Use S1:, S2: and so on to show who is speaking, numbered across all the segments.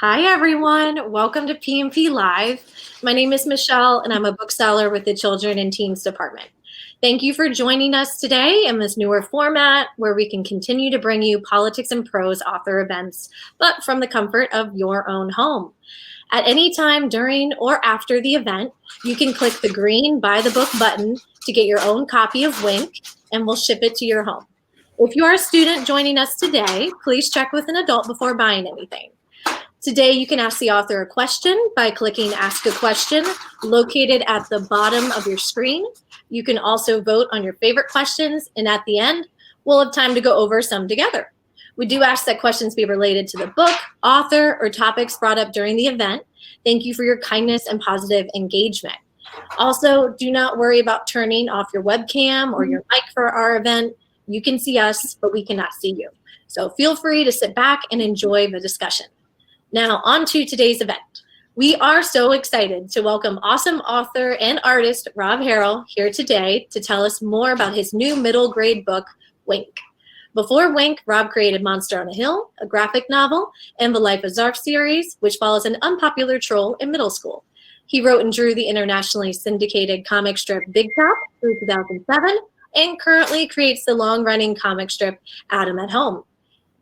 S1: Hi, everyone. Welcome to PMP Live. My name is Michelle, and I'm a bookseller with the Children and Teens Department. Thank you for joining us today in this newer format where we can continue to bring you politics and prose author events, but from the comfort of your own home. At any time during or after the event, you can click the green Buy the Book button to get your own copy of Wink, and we'll ship it to your home. If you are a student joining us today, please check with an adult before buying anything. Today, you can ask the author a question by clicking Ask a Question located at the bottom of your screen. You can also vote on your favorite questions, and at the end, we'll have time to go over some together. We do ask that questions be related to the book, author, or topics brought up during the event. Thank you for your kindness and positive engagement. Also, do not worry about turning off your webcam or your mic for our event. You can see us, but we cannot see you. So feel free to sit back and enjoy the discussion. Now, on to today's event. We are so excited to welcome awesome author and artist Rob Harrell here today to tell us more about his new middle grade book, Wink. Before Wink, Rob created Monster on a Hill, a graphic novel, and the Life of Zarf series, which follows an unpopular troll in middle school. He wrote and drew the internationally syndicated comic strip Big Top through 2007, and currently creates the long-running comic strip Adam at Home.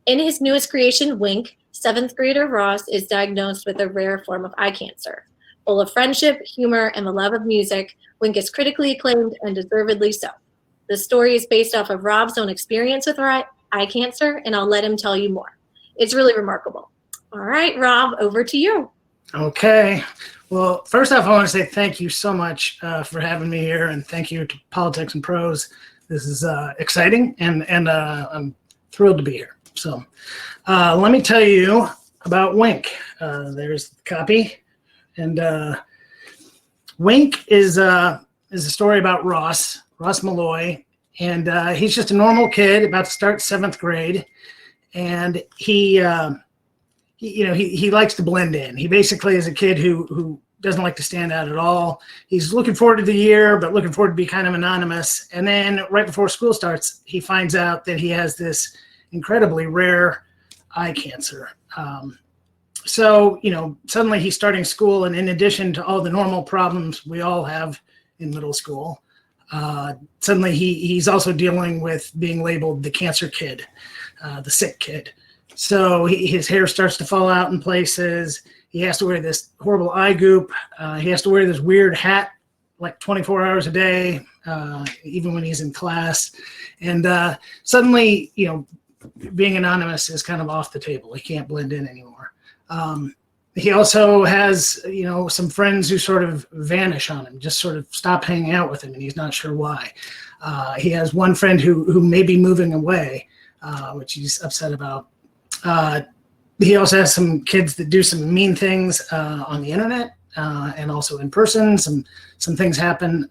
S1: In his newest creation, Wink, 7th grader Ross is diagnosed with a rare form of eye cancer. Full of friendship, humor, and the love of music, Wink is critically acclaimed and deservedly so. The story is based off of Rob's own experience with eye cancer, and I'll let him tell you more. It's really remarkable. All right, Rob, over to you.
S2: Okay. Well, first off, I want to say thank you so much for having me here, and thank you to Politics and Prose. This is exciting, and I'm thrilled to be here. So let me tell you about Wink. There's the copy. And Wink is a story about Ross Maloy. And he's just a normal kid about to start 7th grade. And he likes to blend in. He basically is a kid who doesn't like to stand out at all. He's looking forward to the year, but looking forward to be kind of anonymous. And then right before school starts, he finds out that he has this incredibly rare eye cancer. So suddenly he's starting school, and in addition to all the normal problems we all have in middle school, suddenly he's also dealing with being labeled the cancer kid, the sick kid. So his hair starts to fall out in places. He has to wear this horrible eye goop. He has to wear this weird hat like 24 hours a day, even when he's in class. And suddenly, being anonymous is kind of off the table. He can't blend in anymore. He also has, some friends who sort of vanish on him, just sort of stop hanging out with him, and he's not sure why. He has one friend who may be moving away, which he's upset about. He also has some kids that do some mean things on the internet and also in person. Some things happen.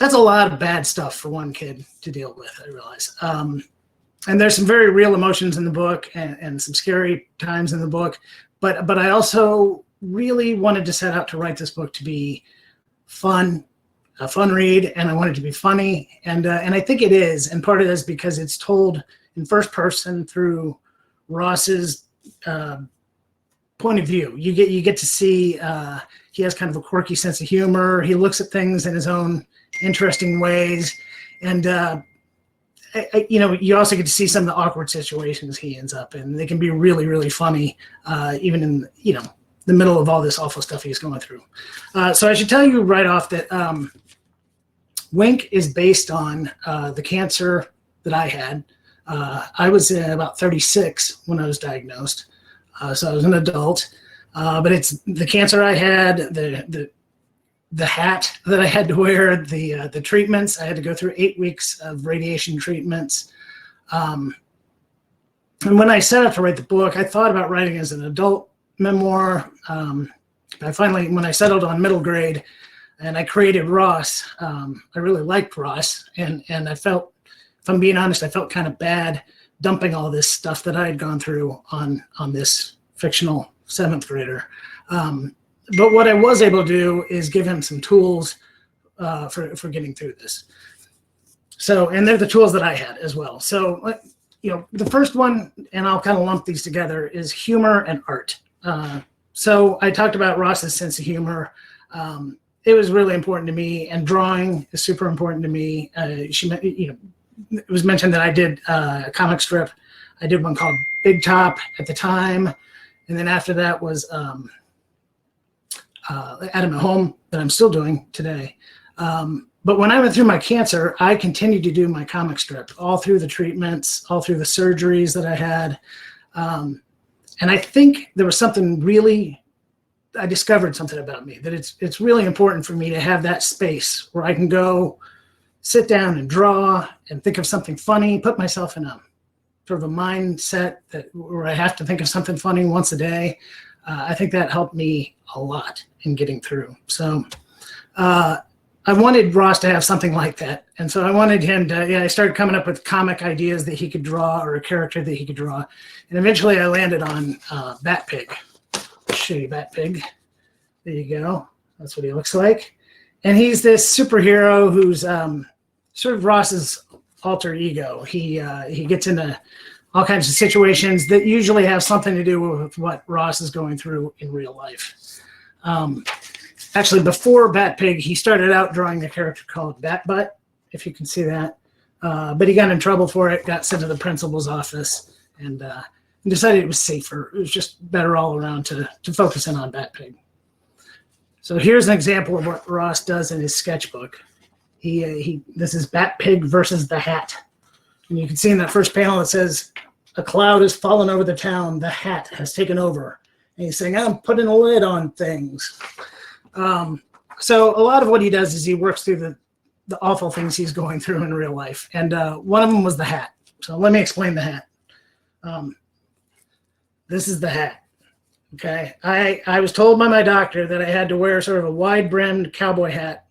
S2: That's a lot of bad stuff for one kid to deal with, I realize. And there's some very real emotions in the book and some scary times in the book. But I also really wanted to set out to write this book to be fun, a fun read, and I wanted it to be funny. And I think it is. And part of this because it's told in first person through Ross's point of view. You get to see he has kind of a quirky sense of humor. He looks at things in his own interesting ways, and you also get to see some of the awkward situations he ends up in. They can be really, really funny, even in the middle of all this awful stuff he's going through. So I should tell you right off that Wink is based on the cancer that I had. I was about 36 when I was diagnosed, so I was an adult. But it's the cancer I had, the hat that I had to wear, the treatments. I had to go through 8 weeks of radiation treatments. And when I set out to write the book, I thought about writing as an adult memoir. When I settled on middle grade and I created Ross, I really liked Ross. And I felt, if I'm being honest, I felt kind of bad dumping all this stuff that I had gone through on this fictional 7th grader. But what I was able to do is give him some tools for getting through this. So, and they're the tools that I had as well. So the first one, and I'll kind of lump these together, is humor and art. So I talked about Ross's sense of humor. It was really important to me, and drawing is super important to me. It was mentioned that I did a comic strip. I did one called Big Top at the time, and then after that was Adam at Home that I'm still doing today. But when I went through my cancer, I continued to do my comic strip all through the treatments, all through the surgeries that I had. And I think there was something really, I discovered something about me, that it's really important for me to have that space where I can go sit down and draw and think of something funny, put myself in a sort of a mindset where I have to think of something funny once a day. I think that helped me a lot in getting through. So I wanted Ross to have something like that. And so I wanted him to, I started coming up with comic ideas that he could draw, or a character that he could draw. And eventually I landed on Bat Pig. I'll show you Bat Pig. There you go. That's what he looks like. And he's this superhero who's sort of Ross's alter ego. He gets into all kinds of situations that usually have something to do with what Ross is going through in real life. Actually, before Bat Pig, he started out drawing a character called Bat Butt, if you can see that. But he got in trouble for it, got sent to the principal's office, and decided it was safer. It was just better all around to focus in on Bat Pig. So here's an example of what Ross does in his sketchbook. This is Bat Pig versus the Hat. And you can see in that first panel, it says, "A cloud has fallen over the town. The hat has taken over." And he's saying, "I'm putting a lid on things." So a lot of what he does is he works through the awful things he's going through in real life. And one of them was the hat. So let me explain the hat. This is the hat. Okay. I was told by my doctor that I had to wear sort of a wide-brimmed cowboy hat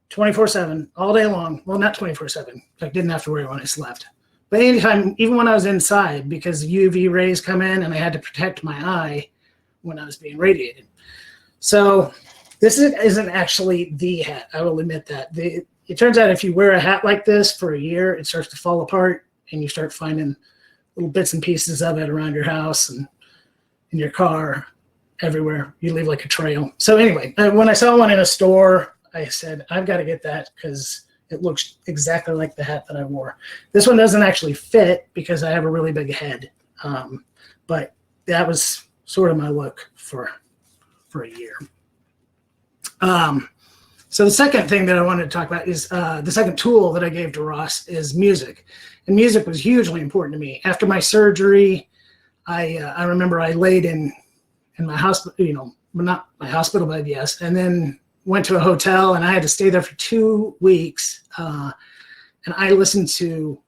S2: 24/7, all day long. Well, not 24/7. I didn't have to wear it when I slept. But anytime, even when I was inside, because UV rays come in and I had to protect my eye when I was being radiated. So this isn't actually the hat. I will admit that. It turns out if you wear a hat like this for a year, it starts to fall apart, and you start finding little bits and pieces of it around your house and in your car, everywhere. You leave like a trail. So anyway, when I saw one in a store, I said, I've got to get that because it looks exactly like the hat that I wore. This one doesn't actually fit because I have a really big head. But that was sort of my look for a year. So the second thing that I wanted to talk about is the second tool that I gave to Ross is music. And music was hugely important to me. After my surgery, I remember I laid in my hospital, not my hospital bed, yes, and then went to a hotel, and I had to stay there for 2 weeks. And I listened to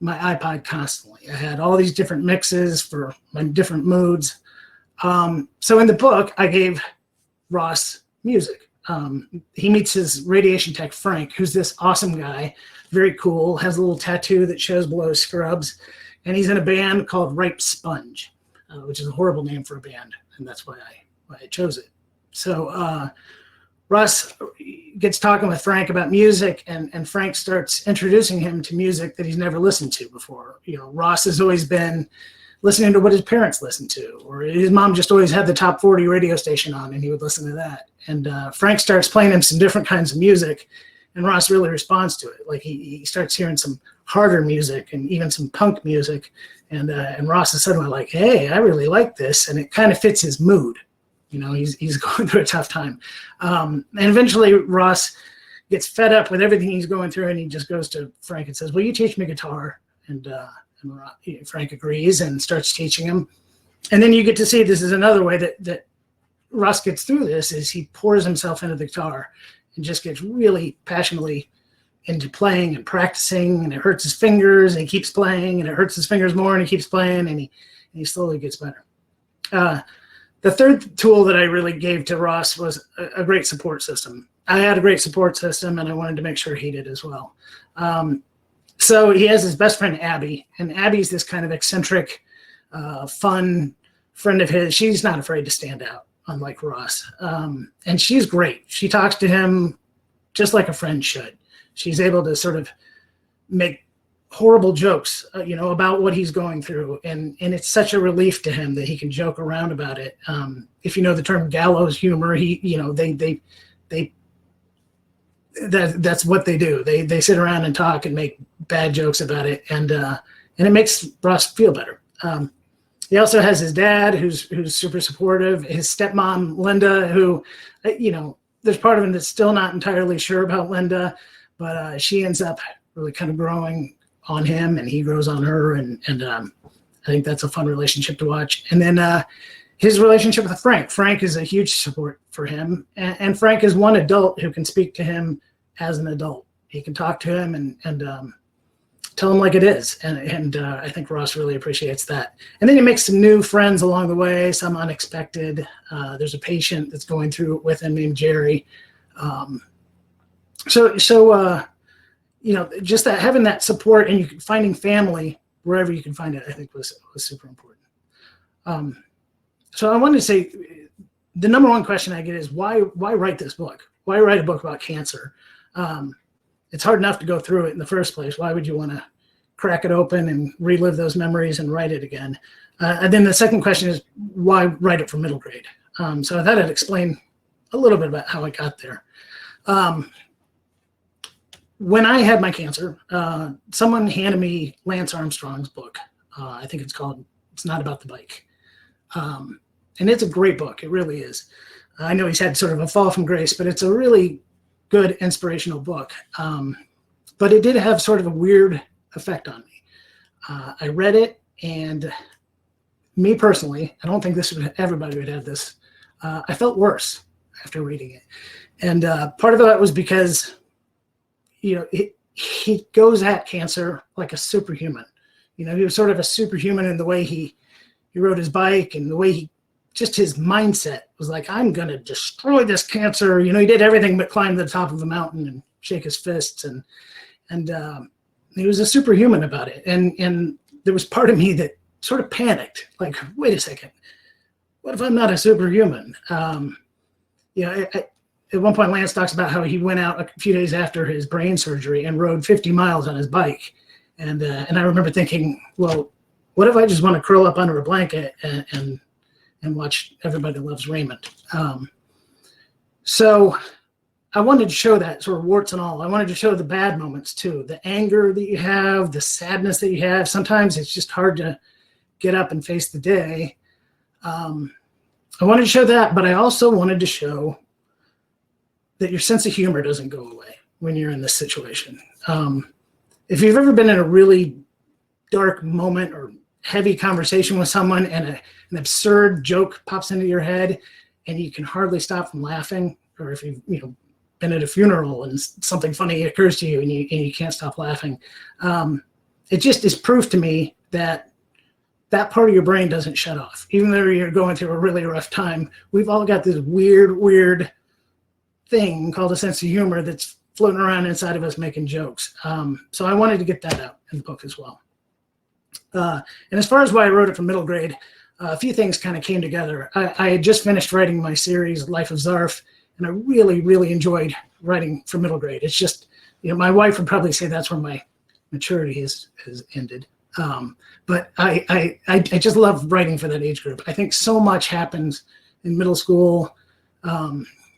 S2: my iPod constantly. I had all these different mixes for my different moods. So in the book, I gave Ross music. He meets his radiation tech, Frank, who's this awesome guy, very cool, has a little tattoo that shows below his scrubs, and he's in a band called Ripe Sponge, which is a horrible name for a band, and that's why I chose it. So Ross gets talking with Frank about music, and Frank starts introducing him to music that he's never listened to before. Ross has always been listening to what his parents listened to, or his mom just always had the top 40 radio station on, and he would listen to that. And Frank starts playing him some different kinds of music, and Ross really responds to it. Like he starts hearing some harder music and even some punk music, and Ross is suddenly like, "Hey, I really like this," and it kind of fits his mood. He's going through a tough time, and eventually Ross gets fed up with everything he's going through, and he just goes to Frank and says, "Will you teach me guitar?" And Frank agrees and starts teaching him. And then you get to see, this is another way that Ross gets through this, is he pours himself into the guitar and just gets really passionately into playing and practicing, and it hurts his fingers, and he keeps playing, and it hurts his fingers more, and he keeps playing, and he slowly gets better. The third tool that I really gave to Ross was a great support system. I had a great support system, and I wanted to make sure he did as well. So he has his best friend, Abby, and Abby's this kind of eccentric, fun friend of his. She's not afraid to stand out, unlike Ross. And she's great. She talks to him just like a friend should. She's able to sort of make horrible jokes, about what he's going through, and it's such a relief to him that he can joke around about it. If you know the term gallows humor, that's what they do. They sit around and talk and make bad jokes about it, and it makes Ross feel better. He also has his dad, who's super supportive. His stepmom, Linda, who, there's part of him that's still not entirely sure about Linda, but she ends up really kind of growing on him, and he grows on her, and I think that's a fun relationship to watch. And then his relationship with Frank. Frank is a huge support for him, and Frank is one adult who can speak to him as an adult. He can talk to him and tell him like it is, and I think Ross really appreciates that. And then he makes some new friends along the way, some unexpected. There's a patient that's going through it with him named Jerry. Just that, having that support and finding family wherever you can find it, I think was super important. So I wanted to say, the number one question I get is why write this book? Why write a book about cancer? It's hard enough to go through it in the first place. Why would you want to crack it open and relive those memories and write it again? And then the second question is, why write it for middle grade? So I thought I'd explain a little bit about how I got there. When I had my cancer, someone handed me Lance Armstrong's book. I think it's called It's Not About the Bike. And it's a great book. It really is. I know he's had sort of a fall from grace, but it's a really good inspirational book. But it did have sort of a weird effect on me. I read it, and me personally, I don't think everybody would have this. I felt worse after reading it. And part of that was because, he goes at cancer like a superhuman. He was sort of a superhuman in the way he rode his bike, and the way his mindset was like, I'm going to destroy this cancer. He did everything but climb to the top of a mountain and shake his fists. And he was a superhuman about it. And there was part of me that sort of panicked, like, wait a second, what if I'm not a superhuman? At one point, Lance talks about how he went out a few days after his brain surgery and rode 50 miles on his bike. And I remember thinking, well, what if I just want to curl up under a blanket and watch Everybody Loves Raymond? So I wanted to show that, sort of warts and all. I wanted to show the bad moments too, the anger that you have, the sadness that you have. Sometimes it's just hard to get up and face the day. I wanted to show that, but I also wanted to show that your sense of humor doesn't go away when you're in this situation. If you've ever been in a really dark moment or heavy conversation with someone and an absurd joke pops into your head and you can hardly stop from laughing, or if you've been at a funeral and something funny occurs to you and you can't stop laughing, it just is proof to me that part of your brain doesn't shut off. Even though you're going through a really rough time, we've all got this weird thing called a sense of humor that's floating around inside of us making jokes. So I wanted to get that out in the book as well. And as far as why I wrote it for middle grade, a few things kind of came together. I had just finished writing my series, Life of Zarf, and I really, really enjoyed writing for middle grade. It's just, my wife would probably say that's where my maturity has ended. But I just love writing for that age group. I think so much happens in middle school.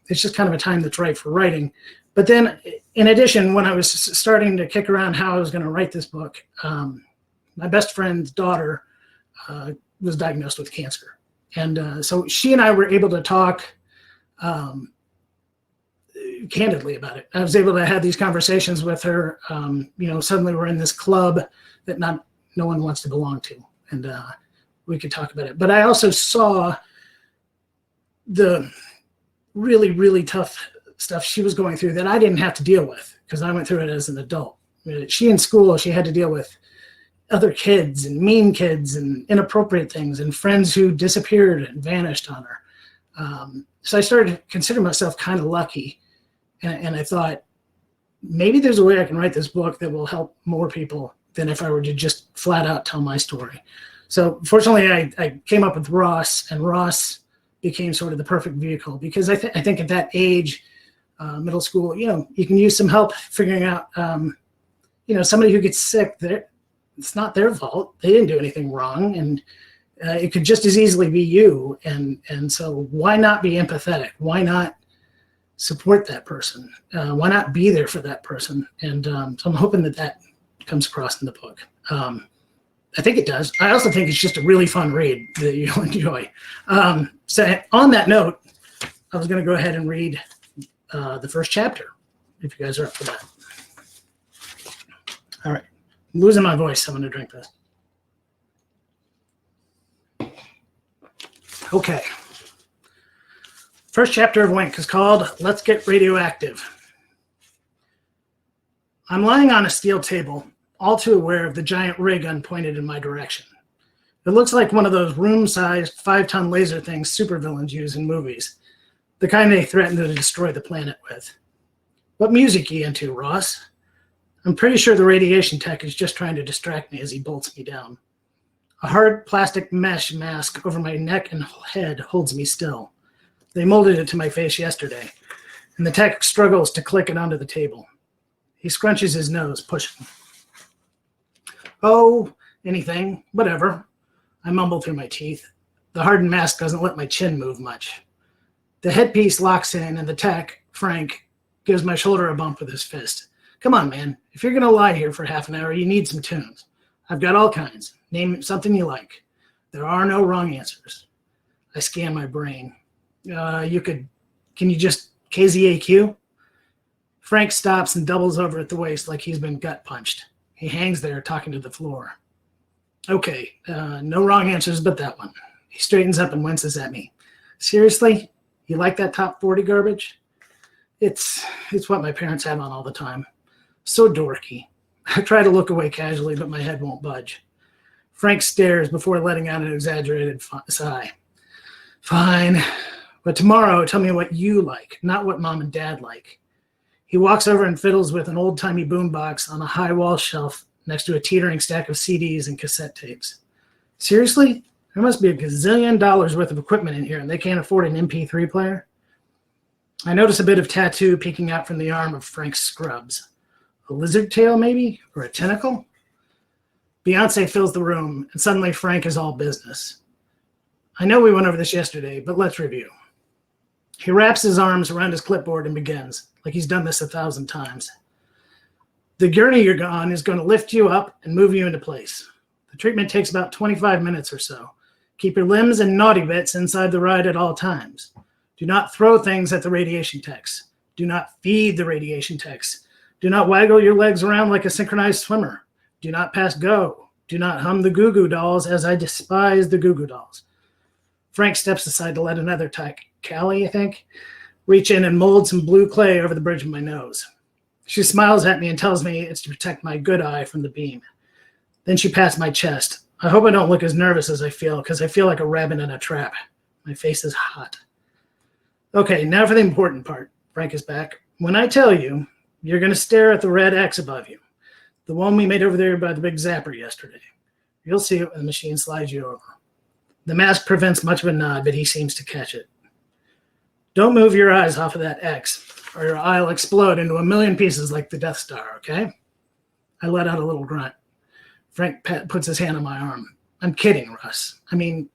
S2: It's just kind of a time that's right for writing. But then, in addition, when I was starting to kick around how I was going to write this book, my best friend's daughter was diagnosed with cancer. And so she and I were able to talk candidly about it. I was able to have these conversations with her. Suddenly we're in this club that no one wants to belong to. And we could talk about it. But I also saw the really, really tough stuff she was going through that I didn't have to deal with because I went through it as an adult. She in school, she had to deal with other kids and mean kids and inappropriate things and friends who disappeared and vanished on her. So I started to consider myself kind of lucky. And I thought, maybe there's a way I can write this book that will help more people than if I were to just flat out tell my story. So fortunately, I came up with Ross, and Ross became sort of the perfect vehicle because I think at that age, middle school, you can use some help figuring out somebody who gets sick, it's not their fault. They didn't do anything wrong. And it could just as easily be you. And so why not be empathetic? Why not support that person? Why not be there for that person? And so I'm hoping that comes across in the book. I think it does. I also think it's just a really fun read that you'll enjoy. So on that note, I was going to go ahead and read the first chapter, if you guys are up for that. All right. I'm losing my voice. I'm going to drink this. Okay. First chapter of Wink is called Let's Get Radioactive. I'm lying on a steel table, all too aware of the giant ray gun pointed in my direction. It looks like one of those room-sized 5-ton laser things supervillains use in movies, the kind they threaten to destroy the planet with. What music you into, Ross? I'm pretty sure the radiation tech is just trying to distract me as he bolts me down. A hard plastic mesh mask over my neck and head holds me still. They molded it to my face yesterday, and the tech struggles to click it onto the table. He scrunches his nose, pushing. Oh, anything, whatever. I mumble through my teeth. The hardened mask doesn't let my chin move much. The headpiece locks in, and the tech, Frank, gives my shoulder a bump with his fist. Come on, man. If you're going to lie here for half an hour, you need some tunes. I've got all kinds. Name something you like. There are no wrong answers. I scan my brain. Can you just KZAQ? Frank stops and doubles over at the waist like he's been gut punched. He hangs there talking to the floor. Okay, no wrong answers but that one. He straightens up and winces at me. Seriously? You like that top 40 garbage? It's what my parents have on all the time. So dorky. I try to look away casually, but my head won't budge. Frank stares before letting out an exaggerated sigh. Fine, but tomorrow tell me what you like, not what mom and dad like. He walks over and fiddles with an old-timey boombox on a high wall shelf next to a teetering stack of CDs and cassette tapes. Seriously? There must be a gazillion dollars worth of equipment in here and they can't afford an MP3 player? I notice a bit of tattoo peeking out from the arm of Frank's scrubs. A lizard tail, maybe? Or a tentacle? Beyonce fills the room, and suddenly Frank is all business. I know we went over this yesterday, but let's review. He wraps his arms around his clipboard and begins, like he's done this 1,000 times. The gurney you're on is going to lift you up and move you into place. The treatment takes about 25 minutes or so. Keep your limbs and naughty bits inside the ride at all times. Do not throw things at the radiation techs. Do not feed the radiation techs. Do not waggle your legs around like a synchronized swimmer. Do not pass go. Do not hum the Goo Goo Dolls, as I despise the Goo Goo Dolls. Frank steps aside to let another tech, Callie, I think, reach in and mold some blue clay over the bridge of my nose. She smiles at me and tells me it's to protect my good eye from the beam. Then she pats my chest. I hope I don't look as nervous as I feel, because I feel like a rabbit in a trap. My face is hot. Okay, now for the important part. Frank is back. When I tell you, you're going to stare at the red X above you, the one we made over there by the big zapper yesterday. You'll see it when the machine slides you over. The mask prevents much of a nod, but he seems to catch it. Don't move your eyes off of that X, or your eye will explode into a million pieces like the Death Star, okay? I let out a little grunt. Frank puts his hand on my arm. I'm kidding, Russ. I mean,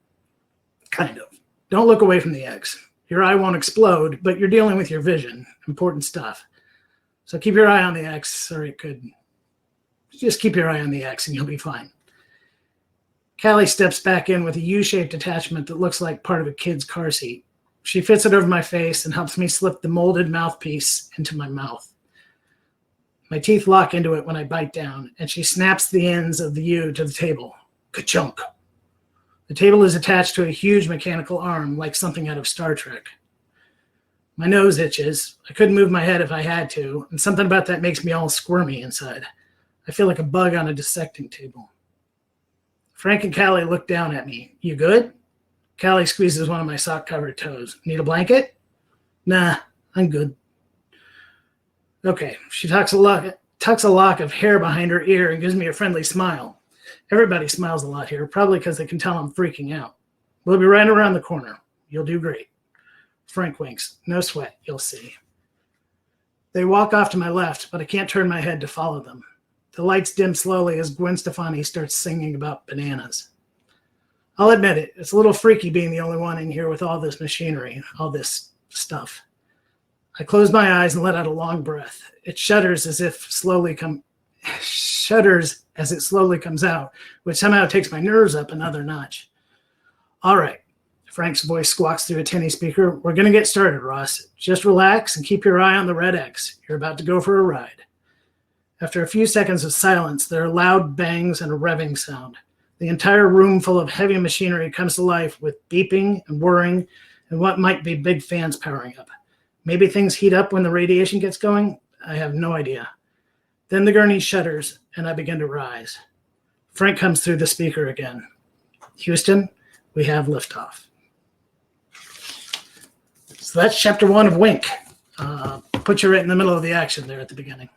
S2: kind of. Don't look away from the X. Your eye won't explode, but you're dealing with your vision. Important stuff. So keep your eye on the X, or it could. Just keep your eye on the X and you'll be fine. Callie steps back in with a U-shaped attachment that looks like part of a kid's car seat. She fits it over my face and helps me slip the molded mouthpiece into my mouth. My teeth lock into it when I bite down, and she snaps the ends of the U to the table. Ka-chunk. The table is attached to a huge mechanical arm, like something out of Star Trek. My nose itches. I couldn't move my head if I had to, and something about that makes me all squirmy inside. I feel like a bug on a dissecting table. Frank and Callie look down at me. You good? Callie squeezes one of my sock-covered toes. Need a blanket? Nah, I'm good. Okay, she tucks a lock of hair behind her ear and gives me a friendly smile. Everybody smiles a lot here, probably because they can tell I'm freaking out. We'll be right around the corner. You'll do great. Frank winks. No sweat, you'll see. They walk off to my left, but I can't turn my head to follow them. The lights dim slowly as Gwen Stefani starts singing about bananas. I'll admit it, it's a little freaky being the only one in here with all this machinery, all this stuff. I close my eyes and let out a long breath. It shudders as it slowly comes out, which somehow takes my nerves up another notch. All right, Frank's voice squawks through a tinny speaker. We're going to get started, Ross. Just relax and keep your eye on the red X. You're about to go for a ride. After a few seconds of silence, there are loud bangs and a revving sound. The entire room full of heavy machinery comes to life with beeping and whirring and what might be big fans powering up. Maybe things heat up when the radiation gets going. I have no idea. Then the gurney shudders and I begin to rise. Frank comes through the speaker again. Houston, we have liftoff. So that's chapter 1 of Wink. Put you right in the middle of the action there at the beginning.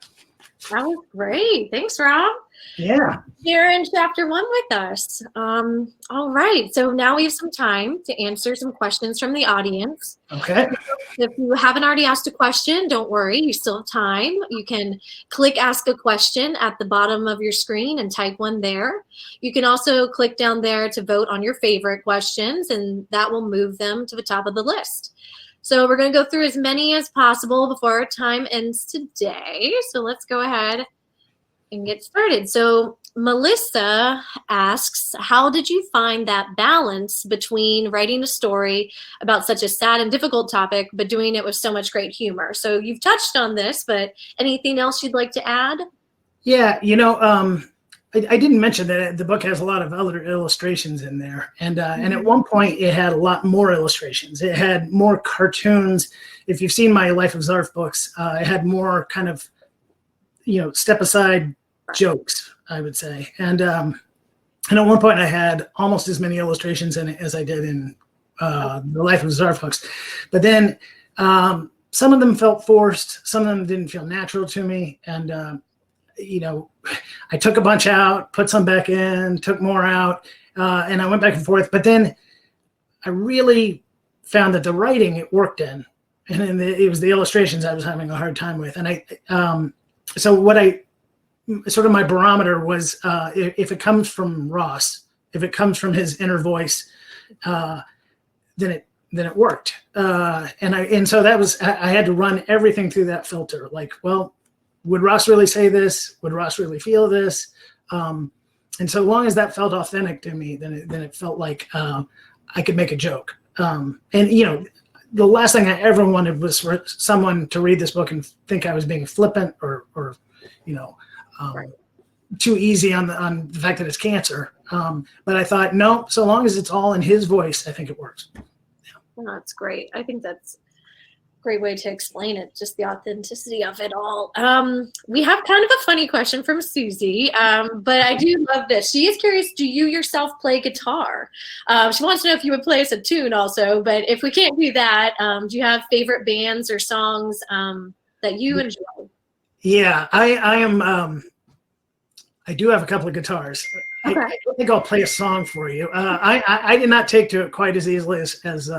S1: That was great. Thanks, Rob.
S2: Yeah.
S1: You're in chapter 1 with us. All right. So now we have some time to answer some questions from the audience.
S2: Okay.
S1: If you haven't already asked a question, don't worry. You still have time. You can click Ask a Question at the bottom of your screen and type one there. You can also click down there to vote on your favorite questions, and that will move them to the top of the list. So we're going to go through as many as possible before our time ends today. So let's go ahead and get started. So Melissa asks, how did you find that balance between writing a story about such a sad and difficult topic, but doing it with so much great humor? So you've touched on this, but anything else you'd like to add?
S2: Yeah, I didn't mention that the book has a lot of other illustrations in there. And at one point it had a lot more illustrations. It had more cartoons. If you've seen my Life of Zarf books, it had more kind of, step aside jokes, I would say. And at one point I had almost as many illustrations in it as I did in the Life of Zarf books. But then some of them felt forced. Some of them didn't feel natural to me. And, I took a bunch out, put some back in, took more out, and I went back and forth. But then I really found that the writing it worked in, and it was the illustrations I was having a hard time with. And sort of my barometer was if it comes from Ross, if it comes from his inner voice, then it worked. And so that was I had to run everything through that filter. Like, well, would Ross really say this? Would Ross really feel this? And so long as that felt authentic to me, then it felt like I could make a joke. And the last thing I ever wanted was for someone to read this book and think I was being flippant or
S1: Right.
S2: too easy on the fact that it's cancer. But I thought, no, so long as it's all in his voice, I think it works. Yeah.
S1: Well, that's great. I think that's great way to explain it, just the authenticity of it all. We have kind of a funny question from Susie, but I do love this. She is curious, do you yourself play guitar? She wants to know if you would play us a tune also, but if we can't do that, do you have favorite bands or songs that you enjoy?
S2: Yeah, I am. I do have a couple of guitars.
S1: Okay.
S2: I think I'll play a song for you. I did not take to it quite as easily as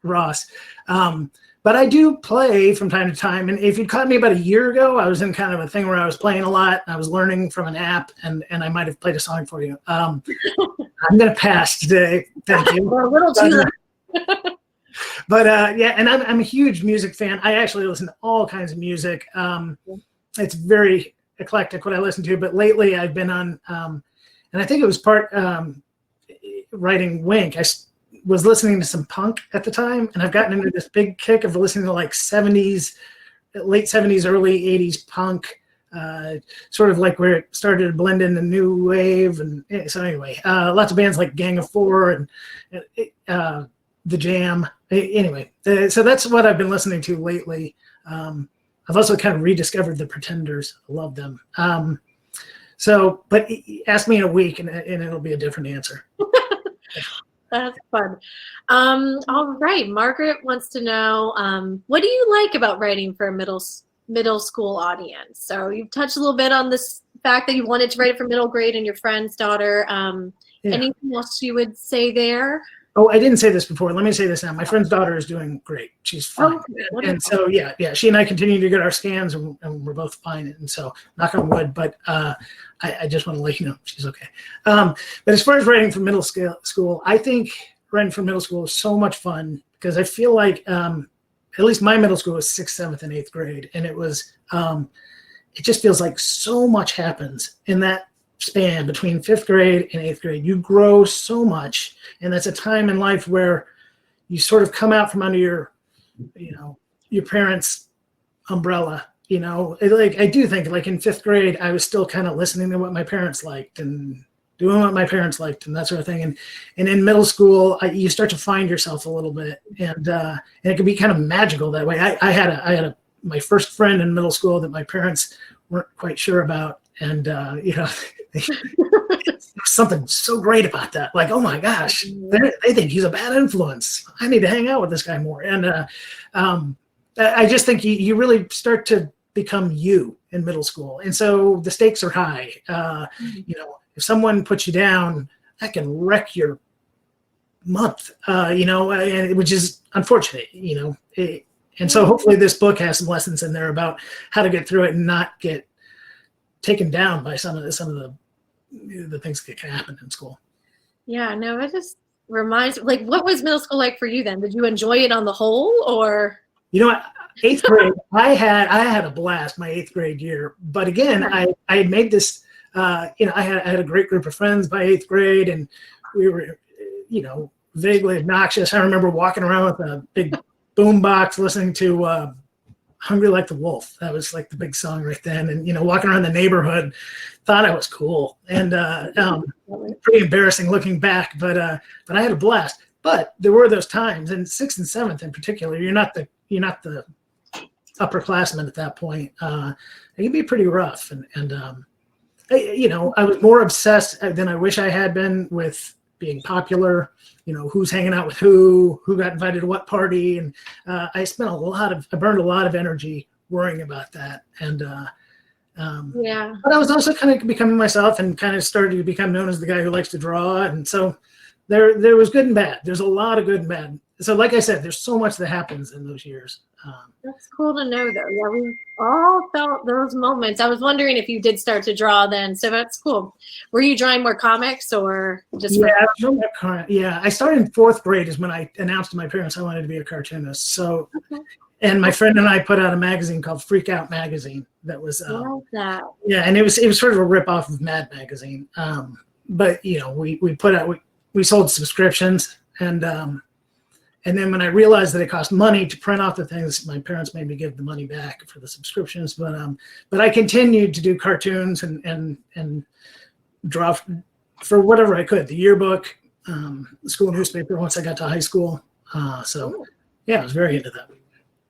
S2: Ross. But I do play from time to time. And if you caught me about a year ago, I was in kind of a thing where I was playing a lot. I was learning from an app, and I might have played a song for you. I'm going to pass today. Thank you.
S1: We're a little too late.
S2: But yeah, and I'm a huge music fan. I actually listen to all kinds of music. It's very eclectic what I listen to. But lately I've been on, and I think it was part writing Wink. I was listening to some punk at the time, and I've gotten into this big kick of listening to like 70s, late 70s, early 80s punk, sort of like where it started to blend in the new wave. And so anyway, lots of bands like Gang of Four and The Jam. Anyway, so that's what I've been listening to lately. I've also kind of rediscovered the Pretenders. I love them. But ask me in a week and it'll be a different answer.
S1: That's fun. All right. Margaret wants to know, what do you like about writing for a middle school audience? So you've touched a little bit on this fact that you wanted to write it for middle grade and your friend's daughter.
S2: Yeah.
S1: Anything else you would say there?
S2: Oh, I didn't say this before. Let me say this now. My friend's daughter is doing great. She's fine. And so, yeah, she and I continue to get our scans, and we're both fine. And so, knock on wood. But I just want to let you know she's okay. But as far as writing for middle school, I think writing for middle school is so much fun because I feel like at least my middle school was 6th, 7th, and 8th grade, and it was it just feels like so much happens in that span between 5th grade and 8th grade. You grow so much, and that's a time in life where you sort of come out from under your parents' umbrella. Like I do think like in 5th grade, I was still kind of listening to what my parents liked and doing what my parents liked and that sort of thing. And in middle school, you start to find yourself a little bit, and it can be kind of magical that way. I had my first friend in middle school that my parents weren't quite sure about, and there's something so great about that. Like, oh my gosh, they think he's a bad influence. I need to hang out with this guy more. And I just think you really start to become you in middle school, and so the stakes are high. If someone puts you down, that can wreck your month, which is unfortunate, and so hopefully this book has some lessons in there about how to get through it and not get taken down by some of the things that can happen in school.
S1: Yeah, no, it just reminds, like, what was middle school like for you then? Did you enjoy it on the whole, or?
S2: 8th grade, I had a blast my 8th grade year, but again, I had made this. I had a great group of friends by 8th grade, and we were, vaguely obnoxious. I remember walking around with a big boombox listening to Hungry Like the Wolf. That was like the big song right then. And, walking around the neighborhood, thought I was cool, and pretty embarrassing looking back, but I had a blast. But there were those times, and 6th and 7th in particular, you're not the upperclassmen at that point. It can be pretty rough, and I was more obsessed than I wish I had been with being popular, who's hanging out with who got invited to what party. And I burned a lot of energy worrying about that. And but I was also kind of becoming myself and kind of started to become known as the guy who likes to draw. And so there was good and bad. There's a lot of good and bad. So like I said, there's so much that happens in those years.
S1: That's cool to know, though. Yeah, we all felt those moments. I was wondering if you did start to draw then, so that's cool. Were you drawing more comics or just?
S2: Yeah, I started in 4th grade is when I announced to my parents I wanted to be a cartoonist. So, and my friend and I put out a magazine called Freak Out Magazine. That was
S1: I love that.
S2: Yeah, and it was sort of a rip off of Mad Magazine. But we sold subscriptions, and then when I realized that it cost money to print off the things, my parents made me give the money back for the subscriptions. But I continued to do cartoons and draw for whatever I could. The yearbook, the school newspaper once I got to high school. So yeah, I was very into that.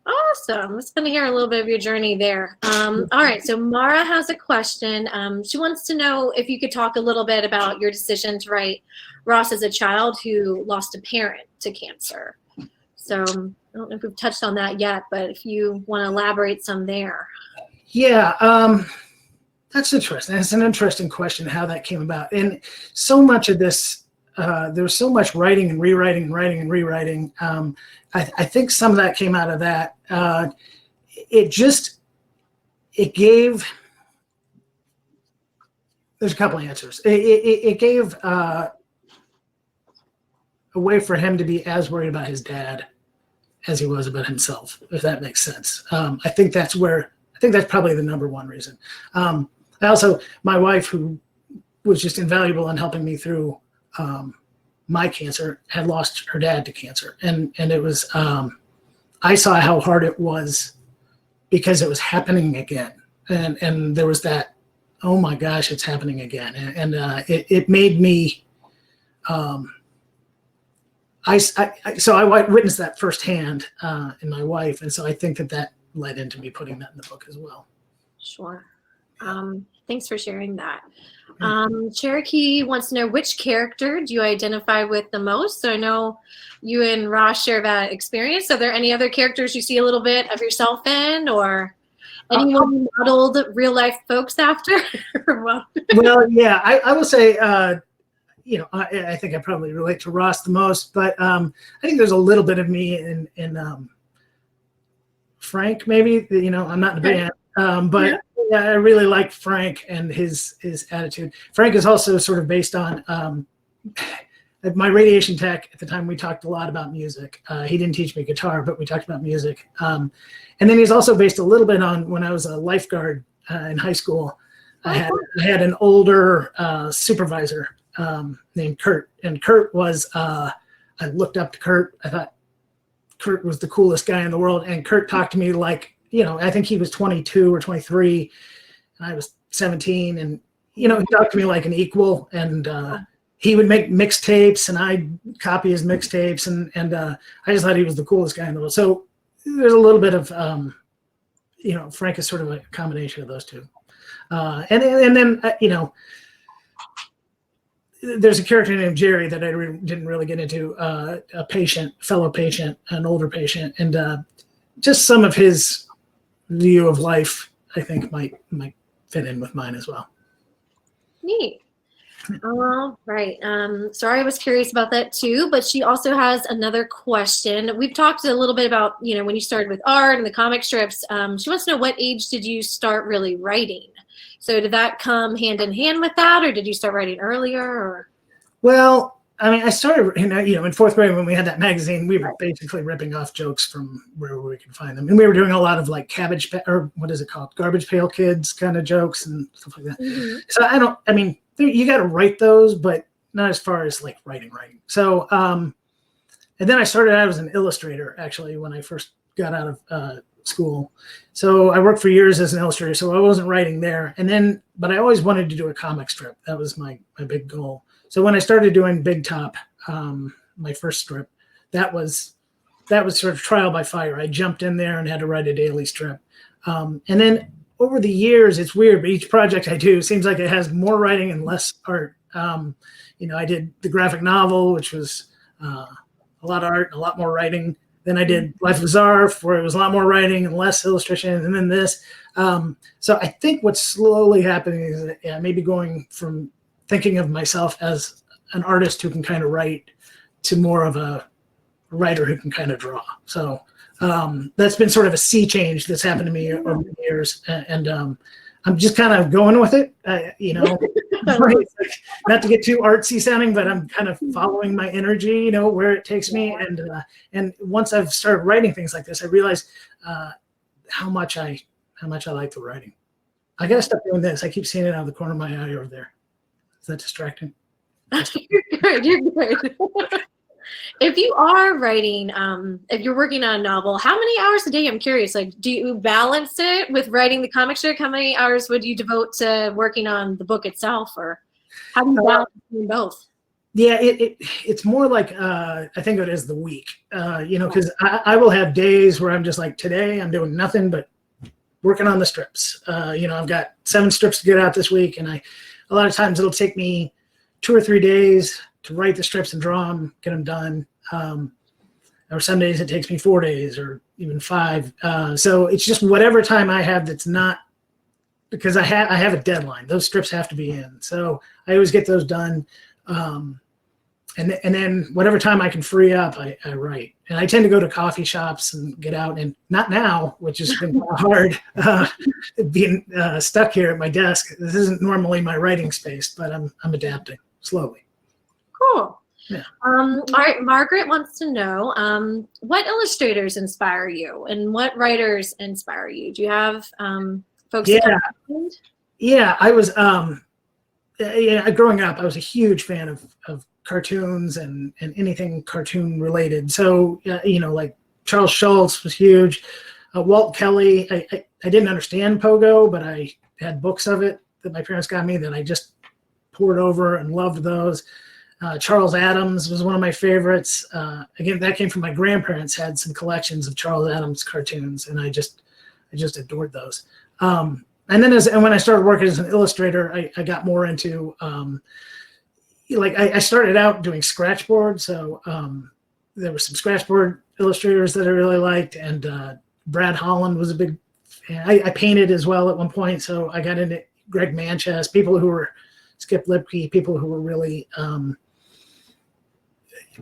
S1: Awesome. Let's kind of hear a little bit of your journey there. All right. So Mara has a question. She wants to know if you could talk a little bit about your decision to write Ross as a child who lost a parent to cancer. So I don't know if we've touched on that yet, but if you want to elaborate some there.
S2: Yeah, that's interesting. That's an interesting question, how that came about. And so much of this, there was so much writing and rewriting and writing and rewriting. I think some of that came out of that. It gave, there's a couple of answers. It gave a way for him to be as worried about his dad as he was about himself, if that makes sense. I think that's probably the number one reason. My wife, who was just invaluable in helping me through my cancer, had lost her dad to cancer. And it was, I saw how hard it was because it was happening again. And there was that, oh my gosh, it's happening again. And it made me, so I witnessed that firsthand in my wife. And so I think that led into me putting that in the book as well.
S1: Sure. Thanks for sharing that. Cherokee wants to know, which character do you identify with the most? So I know you and Ross share that experience. Are there any other characters you see a little bit of yourself in, or anyone you modeled real life folks after?
S2: Well, yeah, I will say I think I probably relate to Ross the most, but I think there's a little bit of me in Frank, maybe. I'm not in a band, but yeah, I really like Frank and his attitude. Frank is also sort of based on my radiation tech. At the time, we talked a lot about music. He didn't teach me guitar, but we talked about music. And then he's also based a little bit on when I was a lifeguard in high school. I had an older supervisor named Kurt, and Kurt was I looked up to Kurt. I thought Kurt was the coolest guy in the world, and Kurt talked to me like, I think he was 22 or 23 and I was 17, and he talked to me like an equal, and he would make mixtapes and I'd copy his mixtapes, and I just thought he was the coolest guy in the world. So there's a little bit of Frank is sort of a combination of those two. And then there's a character named Jerry that I didn't really get into, a fellow patient, an older patient, and just some of his view of life, I think might fit in with mine as well.
S1: Neat. All right. Sorry, I was curious about that too, but she also has another question. We've talked a little bit about, when you started with art and the comic strips. She wants to know, what age did you start really writing? So did that come hand in hand with that, or did you start writing earlier? Or?
S2: Well, I mean, I started, in fourth grade when we had that magazine, we were basically ripping off jokes from wherever we could find them. And we were doing a lot of like garbage pail kids kind of jokes and stuff like that. Mm-hmm. So you got to write those, but not as far as like writing. So, and then I started out as an illustrator, actually, when I first got out of school. So I worked for years as an illustrator, so I wasn't writing there. But I always wanted to do a comic strip. That was my big goal. So when I started doing Big Top, my first strip, that was sort of trial by fire. I jumped in there and had to write a daily strip. And then over the years, it's weird, but each project I do seems like it has more writing and less art. I did the graphic novel, which was a lot of art and a lot more writing. Then I did Life of Zarf, where it was a lot more writing and less illustration, and then this. So I think what's slowly happening is maybe going from thinking of myself as an artist who can kind of write to more of a writer who can kind of draw. So that's been sort of a sea change that's happened to me over the years, and I'm just kind of going with it. Not to get too artsy sounding, but I'm kind of following my energy, where it takes me. And once I've started writing things like this, I realized how much I like the writing. I got to stop doing this. I keep seeing it out of the corner of my eye over there. Is that distracting?
S1: You're good. If you are writing, if you're working on a novel, how many hours a day? I'm curious. Like, do you balance it with writing the comic strip? How many hours would you devote to working on the book itself, or how do you balance between both?
S2: Yeah, it's more like I think of it as the week. Because I will have days where I'm just like, today I'm doing nothing but working on the strips. I've got 7 strips to get out this week, and a lot of times it'll take me 2 or 3 days to write the strips and draw them, get them done. Or some days it takes me 4 days or even 5. So it's just whatever time I have that's not, because I have a deadline. Those strips have to be in. So I always get those done. And then whatever time I can free up, I write. And I tend to go to coffee shops and get out, and not now, which has been hard, being stuck here at my desk. This isn't normally my writing space, but I'm adapting slowly.
S1: Cool.
S2: Yeah.
S1: All right. Margaret wants to know, what illustrators inspire you and what writers inspire you? Do you have folks?
S2: Yeah. I was, growing up, I was a huge fan of cartoons and anything cartoon related. So, like Charles Schulz was huge. Walt Kelly, I didn't understand Pogo, but I had books of it that my parents got me that I just poured over and loved those. Charles Addams was one of my favorites. Again, that came from my grandparents, had some collections of Charles Addams cartoons, and I just adored those. And then when I started working as an illustrator, I got more into, I started out doing scratchboard. So there were some scratchboard illustrators that I really liked, and Brad Holland was a big fan. I painted as well at one point, so I got into Greg Manchess, people who were Skip Lipke, people who were really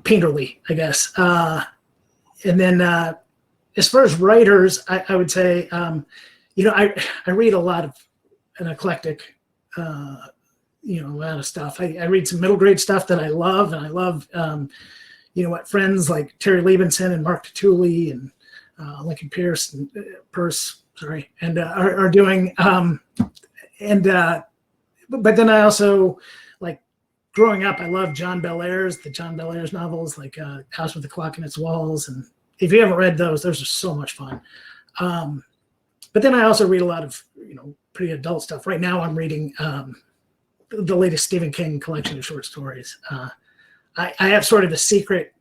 S2: painterly, I guess. And then as far as writers, I would say, I read a lot of an eclectic, a lot of stuff. I read some middle grade stuff that I love, and I love, what friends like Terry Levinson and Mark Tutuli and Lincoln Pierce and are doing. But then I also, like, growing up, I loved the John Bellairs novels, like House with the Clock in Its Walls. And if you haven't read those are so much fun. But then I also read a lot of, pretty adult stuff. Right now I'm reading the latest Stephen King collection of short stories. I have sort of a secret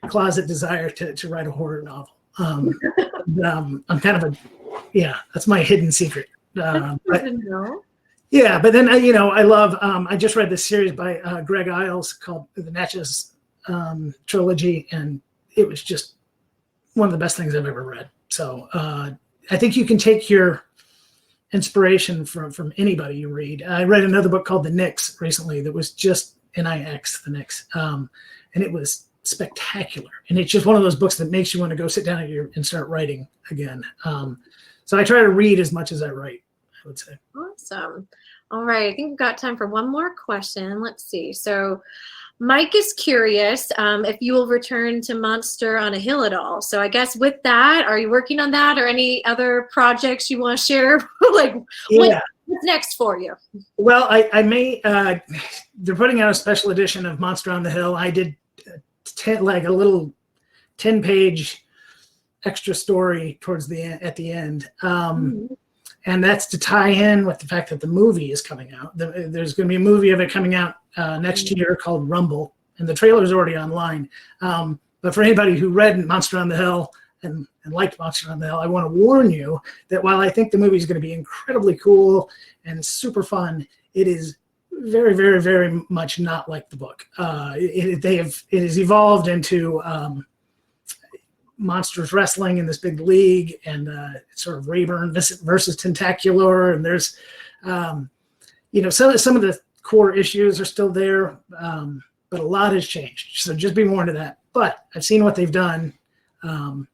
S2: closet desire to write a horror novel. I'm kind of that's my hidden secret. But then, I love, I just read this series by Greg Iles called the Natchez Trilogy, and it was just one of the best things I've ever read. So I think you can take your inspiration from anybody you read. I read another book called The Knicks recently that was just N-I-X, The Knicks, and it was spectacular. And it's just one of those books that makes you want to go sit down and start writing again. So I try to read as much as I write, I would say.
S1: Awesome. All right. I think we've got time for one more question. Let's see. So Mike is curious if you will return to Monster on a Hill at all. So I guess with that, are you working on that or any other projects you want to share? What's next for you?
S2: Well, I may, they're putting out a special edition of Monster on the Hill. I did a little 10-page extra story at the end. And that's to tie in with the fact that the movie is coming out. There's going to be a movie of it coming out next year called Rumble, and the trailer is already online. But for anybody who read Monster on the Hill and liked Monster on the Hill, I want to warn you that while I think the movie is going to be incredibly cool and super fun, it is very, very, very much not like the book. It has evolved into monsters wrestling in this big league, and it's sort of Rayburn versus Tentacular, and there's some of the core issues are still there, but a lot has changed, so just be warned of that. But I've seen what they've done, and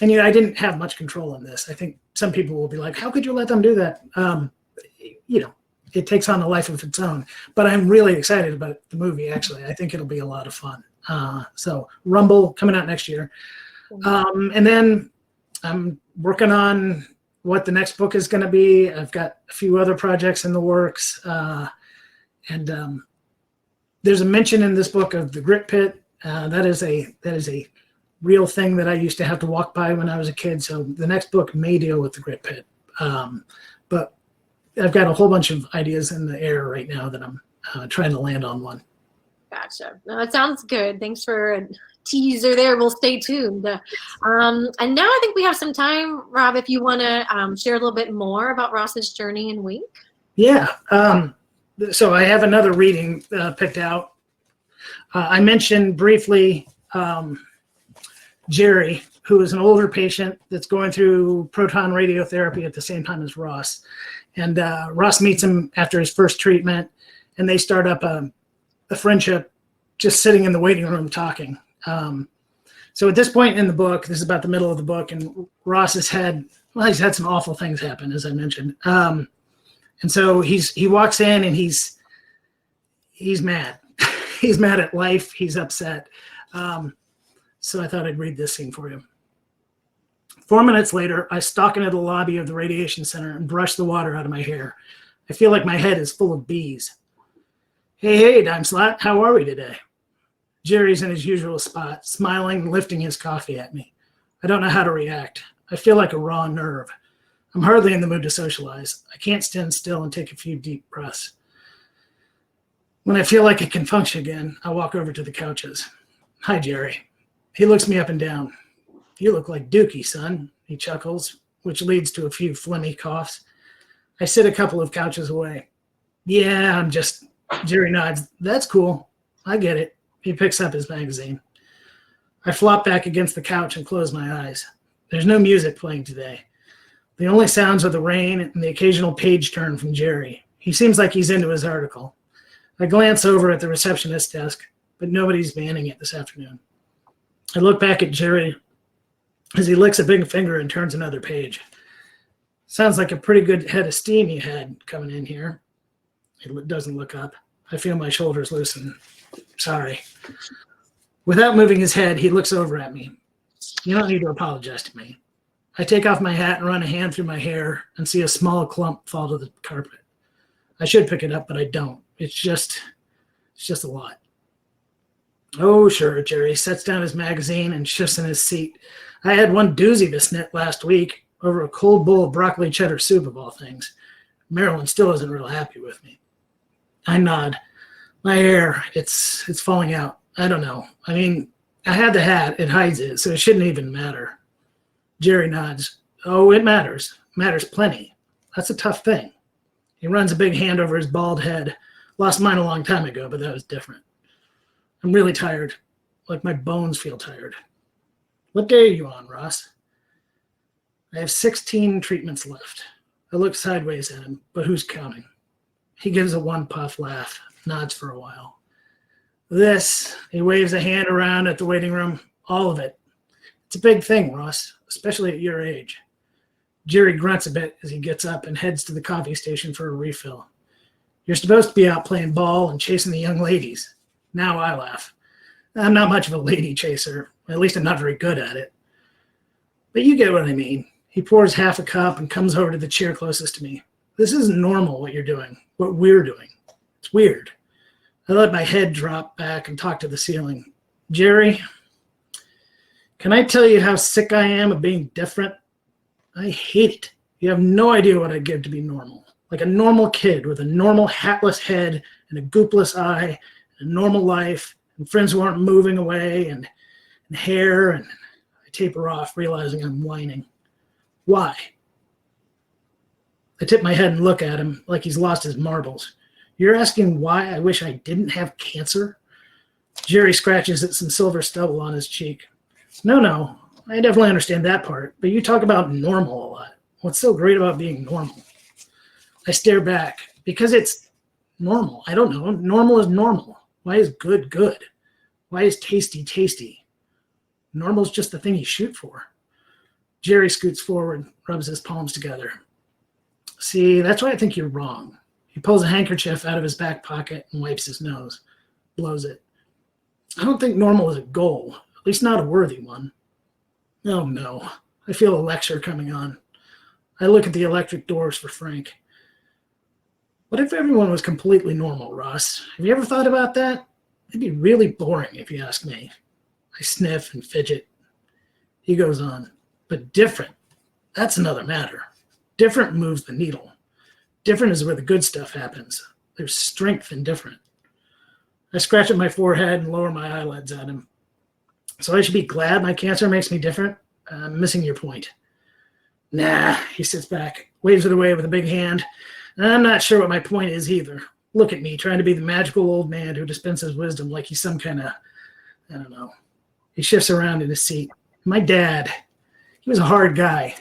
S2: I didn't have much control on this. I think some people will be like, how could you let them do that? It takes on a life of its own, but I'm really excited about the movie. Actually, I think it'll be a lot of fun. So Rumble coming out next year. And then I'm working on what the next book is going to be. I've got a few other projects in the works. And there's a mention in this book of the grit pit. That is a real thing that I used to have to walk by when I was a kid. So the next book may deal with the grit pit. But I've got a whole bunch of ideas in the air right now that I'm trying to land on one.
S1: Gotcha. No, that sounds good. Thanks for a teaser there. We'll stay tuned. And now I think we have some time, Rob, if you want to share a little bit more about Ross's journey in Wink.
S2: Yeah. So I have another reading picked out. I mentioned briefly Jerry, who is an older patient that's going through proton radiotherapy at the same time as Ross. And Ross meets him after his first treatment, and they start up a friendship just sitting in the waiting room talking. So at this point in the book, this is about the middle of the book, and Ross he's had some awful things happen, as I mentioned. And so he walks in and he's mad. He's mad at life. He's upset. So I thought I'd read this scene for you. 4 minutes later, I stalk into the lobby of the radiation center and brush the water out of my hair. I feel like my head is full of bees. Hey, Dime Slot, how are we today? Jerry's in his usual spot, smiling and lifting his coffee at me. I don't know how to react. I feel like a raw nerve. I'm hardly in the mood to socialize. I can't stand still and take a few deep breaths. When I feel like I can function again, I walk over to the couches. Hi, Jerry. He looks me up and down. You look like Dookie, son, he chuckles, which leads to a few phlegmy coughs. I sit a couple of couches away. Yeah, I'm just... Jerry nods. That's cool. I get it. He picks up his magazine. I flop back against the couch and close my eyes. There's no music playing today. The only sounds are the rain and the occasional page turn from Jerry. He seems like he's into his article. I glance over at the receptionist's desk, but nobody's manning it this afternoon. I look back at Jerry as he licks a big finger and turns another page. Sounds like a pretty good head of steam he had coming in here. He doesn't look up. I feel my shoulders loosen. Sorry. Without moving his head, he looks over at me. You don't need to apologize to me. I take off my hat and run a hand through my hair and see a small clump fall to the carpet. I should pick it up, but I don't. It's just a lot. Oh, sure, Jerry sets down his magazine and shifts in his seat. I had one doozy to snit last week over a cold bowl of broccoli cheddar soup, of all things. Marilyn still isn't real happy with me. I nod. My hair, it's falling out. I don't know. I mean, I had the hat. It hides it, so it shouldn't even matter. Jerry nods. Oh, it matters. Matters plenty. That's a tough thing. He runs a big hand over his bald head. Lost mine a long time ago, but that was different. I'm really tired. Like my bones feel tired. What day are you on, Ross? I have 16 treatments left. I look sideways at him, but who's counting? He gives a one-puff laugh, nods for a while. This, he waves a hand around at the waiting room, all of it. It's a big thing, Ross, especially at your age. Jerry grunts a bit as he gets up and heads to the coffee station for a refill. You're supposed to be out playing ball and chasing the young ladies. Now I laugh. I'm not much of a lady chaser. At least I'm not very good at it. But you get what I mean. He pours half a cup and comes over to the chair closest to me. This isn't normal, what you're doing, what we're doing. It's weird. I let my head drop back and talk to the ceiling. Jerry, can I tell you how sick I am of being different? I hate it. You have no idea what I'd give to be normal. Like a normal kid with a normal hatless head and a goopless eye and a normal life and friends who aren't moving away and hair, and I taper off, realizing I'm whining. Why? I tip my head and look at him like he's lost his marbles. You're asking why I wish I didn't have cancer? Jerry scratches at some silver stubble on his cheek. No, I definitely understand that part, but you talk about normal a lot. What's so great about being normal? I stare back. Because it's normal. I don't know. Normal is normal. Why is good good? Why is tasty tasty? Normal's just the thing you shoot for. Jerry scoots forward, rubs his palms together. See, that's why I think you're wrong. He pulls a handkerchief out of his back pocket and wipes his nose, blows it. I don't think normal is a goal, at least not a worthy one. Oh no, I feel a lecture coming on. I look at the electric doors for Frank. What if everyone was completely normal, Ross? Have you ever thought about that? It'd be really boring if you ask me. I sniff and fidget. He goes on. But different, that's another matter. Different moves the needle. Different is where the good stuff happens. There's strength in different. I scratch at my forehead and lower my eyelids at him. So I should be glad my cancer makes me different? I'm missing your point. Nah, he sits back, waves it away with a big hand. I'm not sure what my point is either. Look at me, trying to be the magical old man who dispenses wisdom like he's some kind of, I don't know. He shifts around in his seat. My dad, he was a hard guy,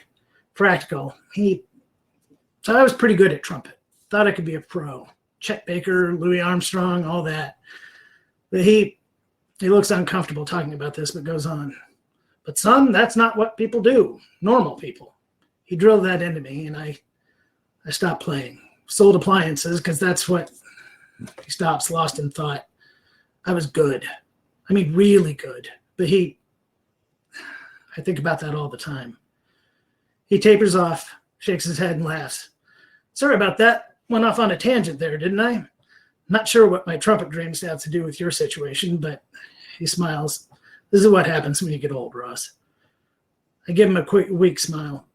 S2: practical. So I was pretty good at trumpet. Thought I could be a pro. Chet Baker, Louis Armstrong, all that. But he looks uncomfortable talking about this, but goes on. But son, that's not what people do. Normal people. He drilled that into me, and I stopped playing. Sold appliances, because that's what he stops, lost in thought. I was good. I mean, really good. But I think about that all the time. He tapers off, shakes his head, and laughs. Sorry about that. Went off on a tangent there, didn't I? Not sure what my trumpet dreams have to do with your situation, but he smiles. This is what happens when you get old, Ross. I give him a quick, weak smile.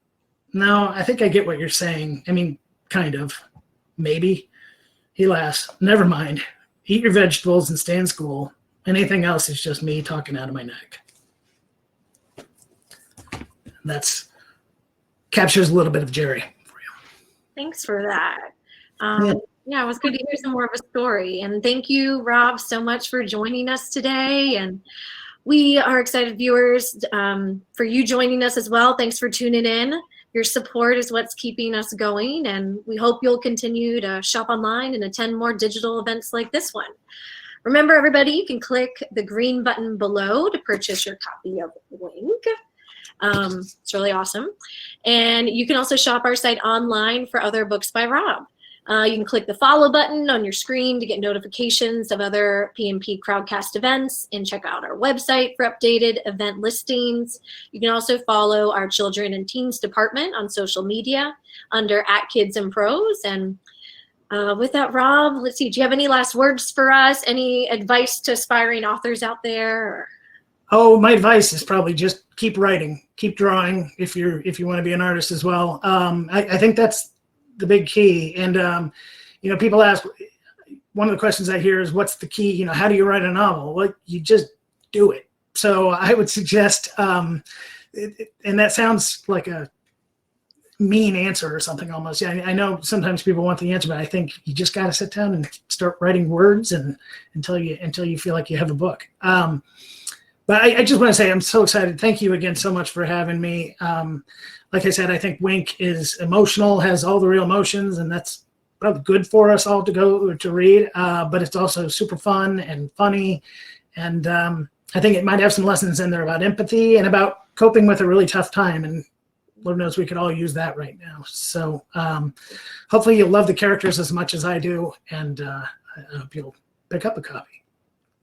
S2: No, I think I get what you're saying. I mean, kind of. Maybe. He laughs. Never mind. Eat your vegetables and stay in school. Anything else is just me talking out of my neck. That's captures a little bit of Jerry for you.
S1: Thanks for that. Yeah, it was good to hear some more of a story. And thank you, Rob, so much for joining us today. And we are excited, viewers, for you joining us as well. Thanks for tuning in. Your support is what's keeping us going, and we hope you'll continue to shop online and attend more digital events like this one. Remember, everybody, you can click the green button below to purchase your copy of Wink. It's really awesome. And you can also shop our site online for other books by Rob. You can click the follow button on your screen to get notifications of other PMP Crowdcast events and check out our website for updated event listings. You can also follow our Children and Teens Department on social media under @KidsInProse. And with that, Rob, let's see, do you have any last words for us? Any advice to aspiring authors out there? Or?
S2: Oh, my advice is probably just keep writing, keep drawing if you want to be an artist as well. I think that's the big key. And people ask, one of the questions I hear is, what's the key? How do you write a novel? Well, you just do it. So I would suggest, and that sounds like a mean answer or something almost. Yeah, I know sometimes people want the answer, but I think you just got to sit down and start writing words and until you feel like you have a book. But I just want to say I'm so excited. Thank you again so much for having me. Like I said, I think Wink is emotional, has all the real emotions, and that's probably good for us all to go to read. But it's also super fun and funny. And I think it might have some lessons in there about empathy and about coping with a really tough time. And Lord knows we could all use that right now. So hopefully you'll love the characters as much as I do. And I hope you'll pick up a copy.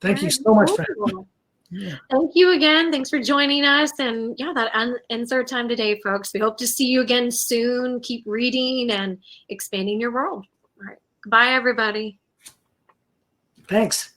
S2: Thank you so much for having me.
S1: Yeah. Thank you again. Thanks for joining us. And yeah, that ends our time today, folks. We hope to see you again soon. Keep reading and expanding your world. All right. Bye, everybody.
S2: Thanks.